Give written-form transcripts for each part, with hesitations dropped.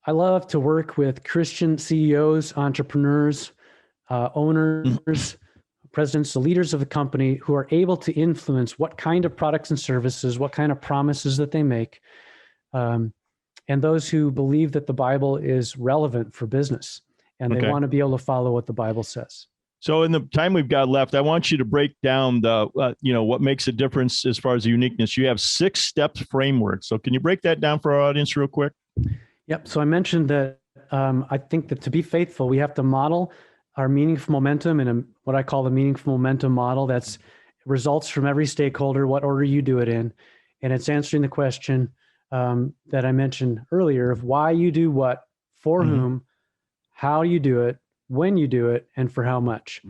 I love to work with Christian CEOs, entrepreneurs, owners, presidents, the leaders of the company who are able to influence what kind of products and services, what kind of promises that they make, and those who believe that the Bible is relevant for business and they want to be able to follow what the Bible says. So in the time we've got left, I want you to break down the, what makes a difference as far as the uniqueness. You have 6-step framework. So can you break that down for our audience real quick? Yep. So I mentioned that I think that to be faithful, we have to model our meaningful momentum in what I call the meaningful momentum model. That's results from every stakeholder, what order you do it in. And it's answering the question that I mentioned earlier of why you do what, for whom, how you do it, when you do it, and for how much.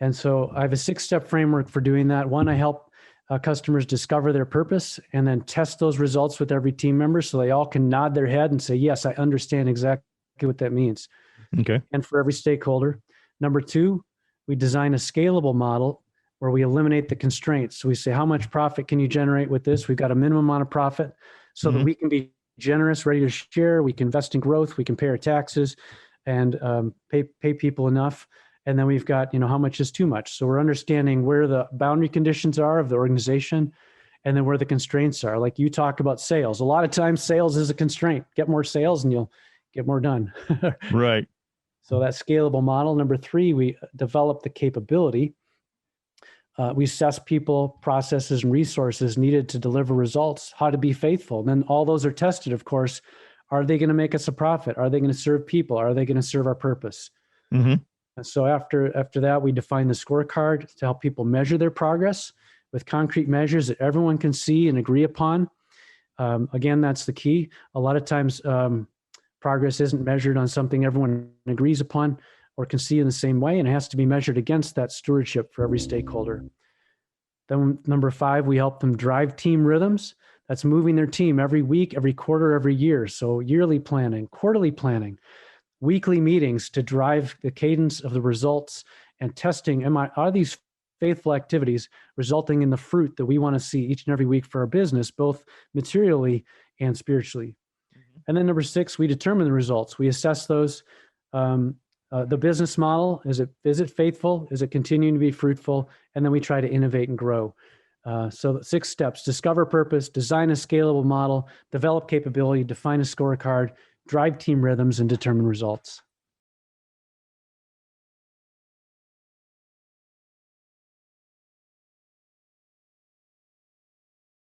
And so I have a 6-step framework for doing that. One, I help customers discover their purpose and then test those results with every team member so they all can nod their head and say, yes, I understand exactly what that means. Okay. And for every stakeholder. Number 2, we design a scalable model where we eliminate the constraints. So we say, how much profit can you generate with this? We've got a minimum amount of profit so that we can be generous, ready to share. We can invest in growth. We can pay our taxes and pay people enough. And then we've got, how much is too much. So we're understanding where the boundary conditions are of the organization and then where the constraints are. Like you talk about sales. A lot of times sales is a constraint. Get more sales and you'll get more done. Right. So that scalable model. Number 3, we develop the capability. We assess people, processes, and resources needed to deliver results, how to be faithful. And then all those are tested, of course. Are they going to make us a profit? Are they going to serve people? Are they going to serve our purpose? And so after that, we define the scorecard to help people measure their progress with concrete measures that everyone can see and agree upon. Again, that's the key. A lot of times, progress isn't measured on something everyone agrees upon or can see in the same way, and it has to be measured against that stewardship for every stakeholder. Then number 5, we help them drive team rhythms. That's moving their team every week, every quarter, every year. So yearly planning, quarterly planning, weekly meetings to drive the cadence of the results and testing. Are these faithful activities resulting in the fruit that we want to see each and every week for our business, both materially and spiritually? And then number 6, we determine the results. We assess those. The business model, is it faithful? Is it continuing to be fruitful? And then we try to innovate and grow. So 6 steps: discover purpose, design a scalable model, develop capability, define a scorecard, drive team rhythms, and determine results.